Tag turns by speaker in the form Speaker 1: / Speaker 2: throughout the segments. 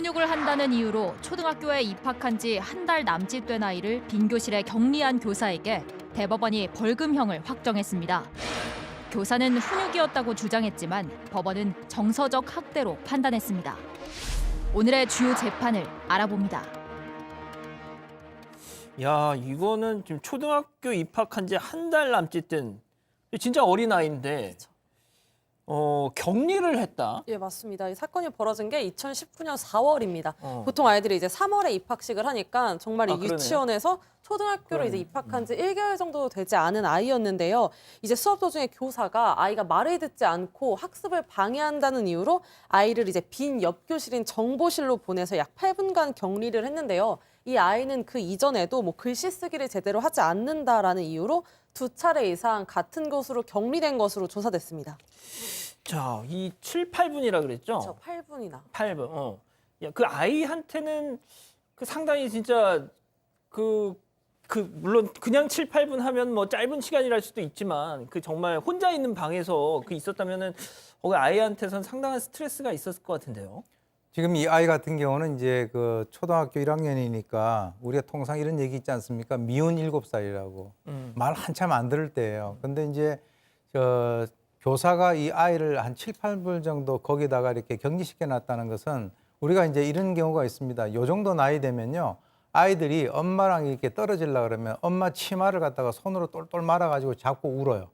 Speaker 1: 훈육을 한다는 이유로 초등학교에 입학한 지 한 달 남짓 된 아이를 빈교실에 격리한 교사에게 대법원이 벌금형을 확정했습니다. 교사는 훈육이었다고 주장했지만 법원은 정서적 학대로 판단했습니다. 오늘의 주요 재판을 알아봅니다.
Speaker 2: 야, 이거는 지금 초등학교 입학한 지 한 달 남짓 된 진짜 어린 아이인데 격리를 했다.
Speaker 3: 예, 맞습니다. 이 사건이 벌어진 게 2019년 4월입니다.
Speaker 2: 어.
Speaker 3: 보통 아이들이 이제 3월에 입학식을 하니까 정말 이
Speaker 2: 그러네요.
Speaker 3: 유치원에서 초등학교로 이제 입학한 지 1개월 정도 되지 않은 아이였는데요. 이제 수업 도중에 교사가 아이가 말을 듣지 않고 학습을 방해한다는 이유로 아이를 이제 빈 옆 교실인 정보실로 보내서 약 8분간 격리를 했는데요. 이 아이는 그 이전에도 뭐 글씨 쓰기를 제대로 하지 않는다라는 이유로 2차례 이상 같은 곳으로 격리된 것으로 조사됐습니다.
Speaker 2: 자, 이 7, 8분이라 그랬죠?
Speaker 3: 저 8분이나.
Speaker 2: 8분. 야, 그 아이한테는 그 상당히 진짜 물론 그냥 7, 8분 하면 뭐 짧은 시간이랄 수도 있지만 그 정말 혼자 있는 방에서 그 있었다면은 그 아이한테선 상당한 스트레스가 있었을 것 같은데요.
Speaker 4: 지금 이 아이 같은 경우는 이제 그 초등학교 1학년이니까 우리가 통상 이런 얘기 있지 않습니까? 미운 7살이라고. 말 한참 안 들을 때예요. 근데 이제 교사가 이 아이를 한 7, 8분 정도 거기다가 이렇게 격리시켜 놨다는 것은 우리가 이제 이런 경우가 있습니다. 요 정도 나이 되면요. 아이들이 엄마랑 이렇게 떨어지려고 그러면 엄마 치마를 갖다가 손으로 똘똘 말아가지고 잡고 울어요.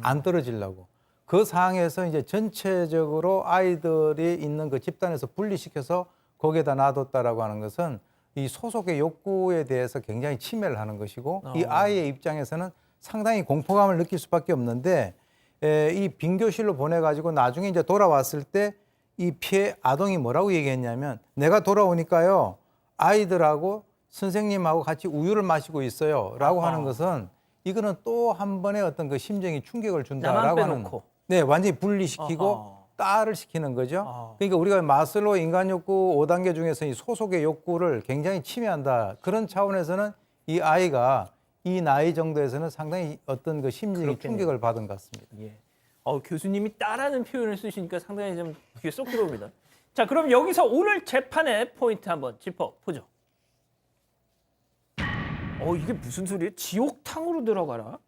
Speaker 4: 안 떨어지려고. 그 상황에서 이제 전체적으로 아이들이 있는 그 집단에서 분리시켜서 거기에다 놔뒀다라고 하는 것은 이 소속의 욕구에 대해서 굉장히 침해를 하는 것이고 이 아이의 입장에서는 상당히 공포감을 느낄 수밖에 없는데 이 빈교실로 보내가지고 나중에 이제 돌아왔을 때 이 피해 아동이 뭐라고 얘기했냐면 내가 돌아오니까요 아이들하고 선생님하고 같이 우유를 마시고 있어요 라고 하는 것은 이거는 또 한 번의 어떤 그 심정이 충격을 준다라고 하는 네, 완전히 분리시키고 딸을 시키는 거죠. 그러니까 우리가 마슬로우 인간 욕구 5단계 중에서 이 소속의 욕구를 굉장히 침해한다. 그런 차원에서는 이 아이가 이 나이 정도에서는 상당히 어떤 그 심리적인 충격을 받은 것 같습니다.
Speaker 2: 예. 교수님이 딸라는 표현을 쓰시니까 상당히 좀 귀에 쏙 들어옵니다. 자, 그럼 여기서 오늘 재판의 포인트 한번 짚어보죠. 이게 무슨 소리예요? 지옥탕으로 들어가라?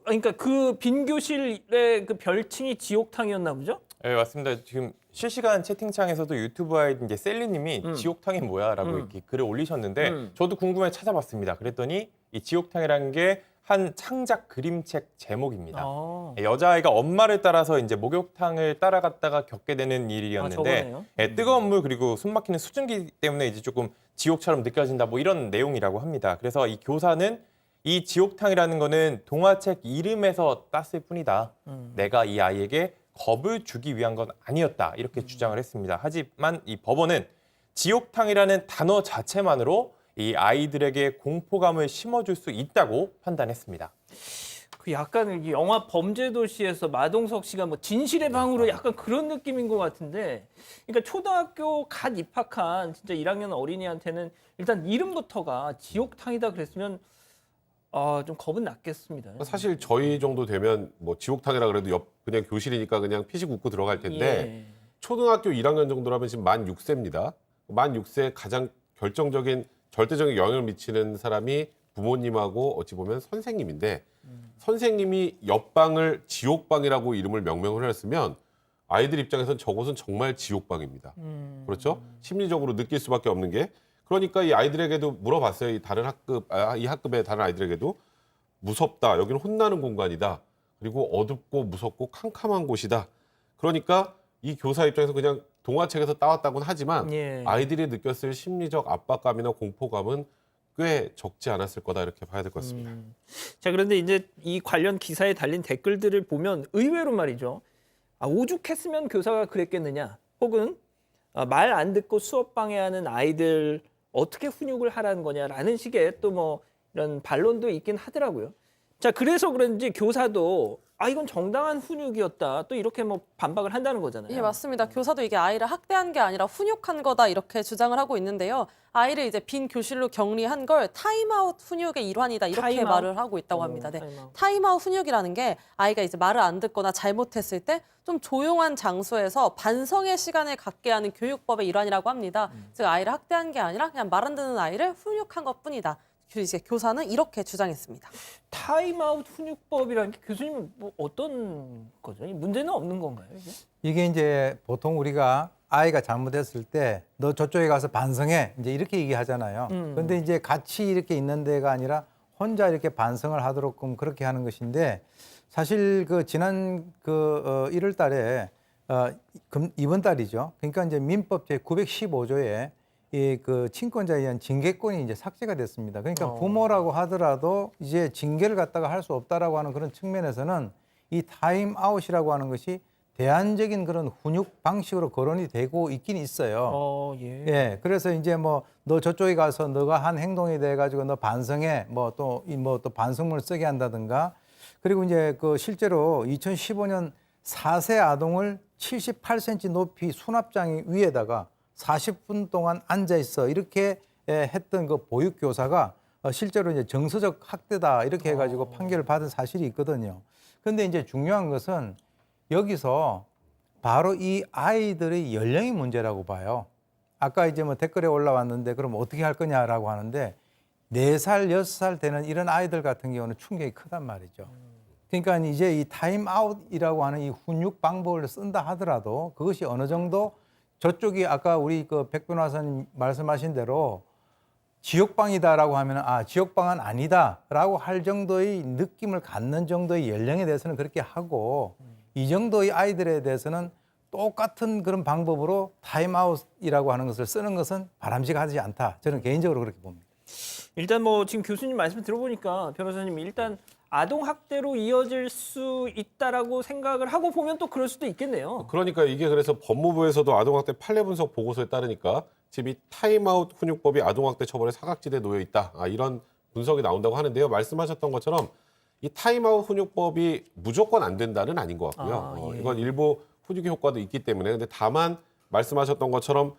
Speaker 2: 그러니까 그 빈교실의 그 별칭이 지옥탕이었나 보죠?
Speaker 5: 네, 맞습니다. 지금 실시간 채팅창에서도 유튜브 아이디 이제 셀리님이 지옥탕이 뭐야라고 이렇게 글을 올리셨는데 저도 궁금해 찾아봤습니다. 그랬더니 이 지옥탕이라는 게 한 창작 그림책 제목입니다. 여자아이가 엄마를 따라서 이제 목욕탕을 따라갔다가 겪게 되는 일이었는데 뜨거운 물 그리고 숨막히는 수증기 때문에 이제 조금 지옥처럼 느껴진다 뭐 이런 내용이라고 합니다. 그래서 이 교사는 이 지옥탕이라는 거는 동화책 이름에서 땄을 뿐이다. 내가 이 아이에게 겁을 주기 위한 건 아니었다. 이렇게 주장을 했습니다. 하지만 이 법원은 지옥탕이라는 단어 자체만으로 이 아이들에게 공포감을 심어줄 수 있다고 판단했습니다.
Speaker 2: 그 약간 이 영화 범죄도시에서 마동석 씨가 뭐 진실의 방으로 약간 그런 느낌인 것 같은데, 그러니까 초등학교 갓 입학한 진짜 1학년 어린이한테는 일단 이름부터가 지옥탕이다 그랬으면 좀 겁은 났겠습니다.
Speaker 6: 사실 저희 정도 되면 뭐 지옥탕이라 그래도 그냥 교실이니까 그냥 피식 웃고 들어갈 텐데 초등학교 1학년 정도라면 지금 만 6세입니다. 만 6세 가장 결정적인 절대적인 영향을 미치는 사람이 부모님하고 어찌 보면 선생님인데 선생님이 옆방을 지옥방이라고 이름을 명명을 했으면 아이들 입장에서는 저곳은 정말 지옥방입니다. 그렇죠? 심리적으로 느낄 수밖에 없는 게 그러니까 이 아이들에게도 물어봤어요. 이 학급의 다른 아이들에게도 무섭다. 여기는 혼나는 공간이다. 그리고 어둡고 무섭고 캄캄한 곳이다. 그러니까 이 교사 입장에서 그냥 동화책에서 따왔다고는 하지만 아이들이 느꼈을 심리적 압박감이나 공포감은 꽤 적지 않았을 거다 이렇게 봐야 될 것 같습니다.
Speaker 2: 자, 그런데 이제 이 관련 기사에 달린 댓글들을 보면 의외로 말이죠. 오죽했으면 교사가 그랬겠느냐. 혹은 말 안 듣고 수업 방해하는 아이들 어떻게 훈육을 하라는 거냐라는 식의 또 뭐 이런 반론도 있긴 하더라고요. 자, 그래서 그런지 교사도 이건 정당한 훈육이었다. 또 이렇게 뭐 반박을 한다는 거잖아요.
Speaker 3: 예, 맞습니다. 교사도 이게 아이를 학대한 게 아니라 훈육한 거다 이렇게 주장을 하고 있는데요. 아이를 이제 빈 교실로 격리한 걸 타임아웃 훈육의 일환이다 이렇게
Speaker 2: 타임아웃?
Speaker 3: 말을 하고 있다고 합니다. 네.
Speaker 2: 타임아웃.
Speaker 3: 타임아웃 훈육이라는 게 아이가 이제 말을 안 듣거나 잘못했을 때 좀 조용한 장소에서 반성의 시간을 갖게 하는 교육법의 일환이라고 합니다. 즉 아이를 학대한 게 아니라 그냥 말 안 듣는 아이를 훈육한 것뿐이다. 이제 교사는 이렇게 주장했습니다.
Speaker 2: 타임아웃 훈육법이라는 게 교수님은 뭐 어떤 거죠? 문제는 없는 건가요? 이게?
Speaker 4: 이게 이제 보통 우리가 아이가 잘못했을 때 너 저쪽에 가서 반성해 이제 이렇게 얘기하잖아요. 근데 이제 같이 이렇게 있는 데가 아니라 혼자 이렇게 반성을 하도록 그렇게 하는 것인데 사실 그 지난 1월 달에 이번 달이죠. 그러니까 이제 민법 제 915조에 이 그 친권자에 의한 징계권이 이제 삭제가 됐습니다. 그러니까 부모라고 하더라도 이제 징계를 갖다가 할 수 없다라고 하는 그런 측면에서는 이 타임아웃이라고 하는 것이 대안적인 그런 훈육 방식으로 거론이 되고 있긴 있어요.
Speaker 2: 예.
Speaker 4: 예, 그래서 이제 뭐 너 저쪽에 가서 너가 한 행동에 대해 가지고 너 반성해 뭐 또 반성문을 쓰게 한다든가 그리고 이제 그 실제로 2015년 4세 아동을 78cm 높이 수납장 위에다가 40분 동안 앉아 있어 이렇게 했던 그 보육 교사가 실제로 이제 정서적 학대다 이렇게 해가지고 판결을 받은 사실이 있거든요. 그런데 이제 중요한 것은 여기서 바로 이 아이들의 연령이 문제라고 봐요. 아까 이제 뭐 댓글에 올라왔는데 그럼 어떻게 할 거냐라고 하는데 4살, 6살 되는 이런 아이들 같은 경우는 충격이 크단 말이죠. 그러니까 이제 이 타임아웃이라고 하는 이 훈육 방법을 쓴다 하더라도 그것이 어느 정도 저쪽이 아까 우리 그 백 변호사님 말씀하신 대로 지옥방이다라고 하면 지옥방은 아니다라고 할 정도의 느낌을 갖는 정도의 연령에 대해서는 그렇게 하고 이 정도의 아이들에 대해서는 똑같은 그런 방법으로 타임아웃이라고 하는 것을 쓰는 것은 바람직하지 않다. 저는 개인적으로 그렇게 봅니다.
Speaker 2: 일단 뭐 지금 교수님 말씀 들어보니까 변호사님이 일단 아동 학대로 이어질 수 있다라고 생각을 하고 보면 또 그럴 수도 있겠네요.
Speaker 6: 그러니까 이게 그래서 법무부에서도 아동학대 판례 분석 보고서에 따르니까 지금 이 타임아웃 훈육법이 아동학대 처벌의 사각지대에 놓여 있다. 이런 분석이 나온다고 하는데요. 말씀하셨던 것처럼 이 타임아웃 훈육법이 무조건 안 된다는 아닌 것 같고요.
Speaker 2: 예.
Speaker 6: 이건 일부 훈육의 효과도 있기 때문에 근데 다만 말씀하셨던 것처럼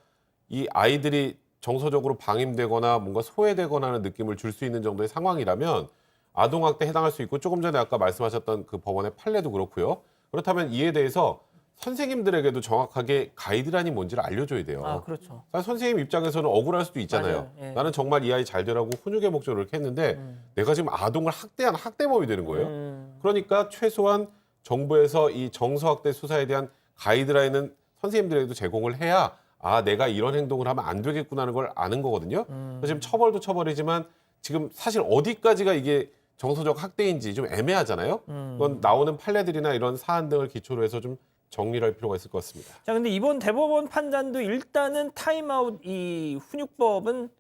Speaker 6: 이 아이들이 정서적으로 방임되거나 뭔가 소외되거나 하는 느낌을 줄 수 있는 정도의 상황이라면 아동학대 해당할 수 있고 조금 전에 아까 말씀하셨던 그 법원의 판례도 그렇고요. 그렇다면 이에 대해서 선생님들에게도 정확하게 가이드라인이 뭔지를 알려줘야 돼요.
Speaker 2: 그렇죠.
Speaker 6: 사실 선생님 입장에서는 억울할 수도 있잖아요.
Speaker 2: 맞아요. 예.
Speaker 6: 나는 정말 이 아이 잘 되라고 훈육의 목적으로 이렇게 했는데 내가 지금 아동을 학대한 학대범이 되는 거예요. 그러니까 최소한 정부에서 이 정서학대 수사에 대한 가이드라인은 선생님들에게도 제공을 해야 내가 이런 행동을 하면 안 되겠구나 하는 걸 아는 거거든요. 그래서 지금 처벌도 처벌이지만 지금 사실 어디까지가 이게 정서적 학대인지 좀 애매하잖아요. 그건 나오는 판례들이나 이런 사안 등을 기초로 해서 좀 정리를 할 필요가 있을 것 같습니다.
Speaker 2: 자, 근데 이번 대법원 판단도 일단은 타임아웃 이 훈육법은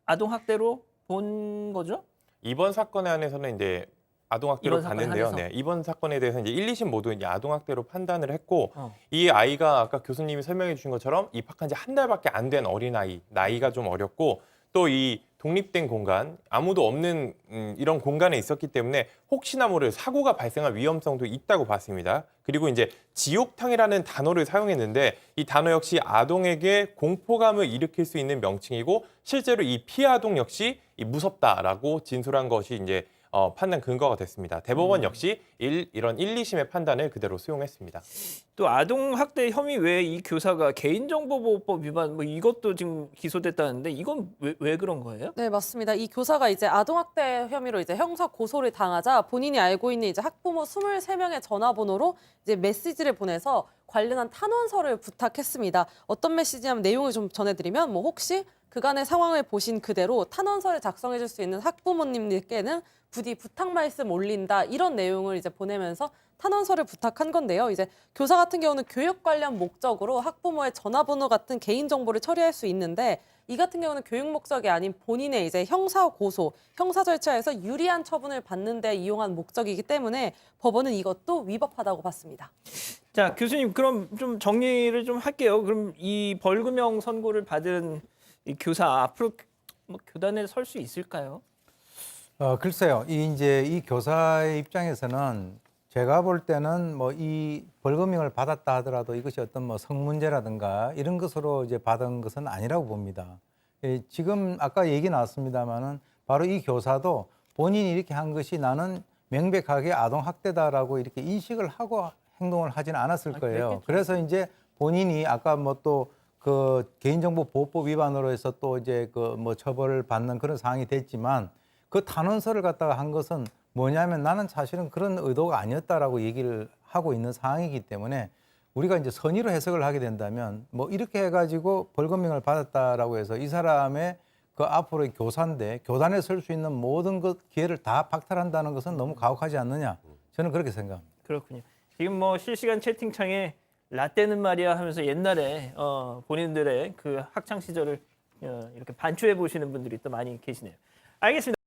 Speaker 2: 아동 학대로 본 거죠?
Speaker 5: 이번 사건에 한해서는 이제 아동학대로
Speaker 2: 이번 사건에
Speaker 5: 봤는데요.
Speaker 2: 한해서?
Speaker 5: 네, 이번 사건에 대해서 이제 1, 2심 모두 이제 아동학대로 판단을 했고
Speaker 2: 어.
Speaker 5: 이 아이가 아까 교수님이 설명해 주신 것처럼 입학한 지 한 달밖에 안 된 어린아이, 나이가 좀 어렸고 또 이 독립된 공간, 아무도 없는 이런 공간에 있었기 때문에 혹시나 모를 사고가 발생할 위험성도 있다고 봤습니다. 그리고 이제 지옥탕이라는 단어를 사용했는데 이 단어 역시 아동에게 공포감을 일으킬 수 있는 명칭이고 실제로 이 피아동 역시 이 무섭다라고 진술한 것이 이제 판단 근거가 됐습니다. 대법원 역시 이런 1, 2심의 판단을 그대로 수용했습니다.
Speaker 2: 또 아동 학대 혐의 외에 이 교사가 개인정보보호법 위반 뭐 이것도 지금 기소됐다는데 이건 왜 그런 거예요?
Speaker 3: 네, 맞습니다. 이 교사가 이제 아동학대 혐의로 이제 형사 고소를 당하자 본인이 알고 있는 이제 학부모 23명의 전화번호로 이제 메시지를 보내서 관련한 탄원서를 부탁했습니다. 어떤 메시지냐면 내용을 좀 전해드리면 뭐 혹시 그간의 상황을 보신 그대로 탄원서를 작성해 줄 수 있는 학부모님들께는 부디 부탁 말씀 올린다 이런 내용을 이제 보내면서 탄원서를 부탁한 건데요. 이제 교사 같은 경우는 교육 관련 목적으로 학부모의 전화번호 같은 개인 정보를 처리할 수 있는데 이 같은 경우는 교육 목적이 아닌 본인의 이제 형사 고소, 형사 절차에서 유리한 처분을 받는 데 이용한 목적이기 때문에 법원은 이것도 위법하다고 봤습니다.
Speaker 2: 자, 교수님 그럼 좀 정리를 좀 할게요. 그럼 이 벌금형 선고를 받은 이 교사 앞으로 뭐 교단에 설 수 있을까요?
Speaker 4: 글쎄요. 이 교사의 입장에서는 제가 볼 때는 뭐 이 벌금형을 받았다 하더라도 이것이 어떤 뭐 성문제라든가 이런 것으로 이제 받은 것은 아니라고 봅니다. 지금 아까 얘기 나왔습니다마는 바로 이 교사도 본인이 이렇게 한 것이 나는 명백하게 아동학대다라고 이렇게 인식을 하고 행동을 하지는 않았을 거예요.
Speaker 2: 그랬겠죠.
Speaker 4: 그래서 이제 본인이 아까 뭐 또 그 개인정보보호법 위반으로 해서 또 이제 그 뭐 처벌을 받는 그런 상황이 됐지만 그 탄원서를 갖다가 한 것은 뭐냐면 나는 사실은 그런 의도가 아니었다라고 얘기를 하고 있는 상황이기 때문에 우리가 이제 선의로 해석을 하게 된다면 뭐 이렇게 해가지고 벌금형을 받았다라고 해서 이 사람의 그 앞으로의 교사인데 교단에 설 수 있는 모든 것 기회를 다 박탈한다는 것은 너무 가혹하지 않느냐 저는 그렇게 생각합니다.
Speaker 2: 그렇군요. 지금 뭐 실시간 채팅창에 라떼는 말이야 하면서 옛날에 본인들의 그 학창 시절을 이렇게 반추해 보시는 분들이 또 많이 계시네요. 알겠습니다.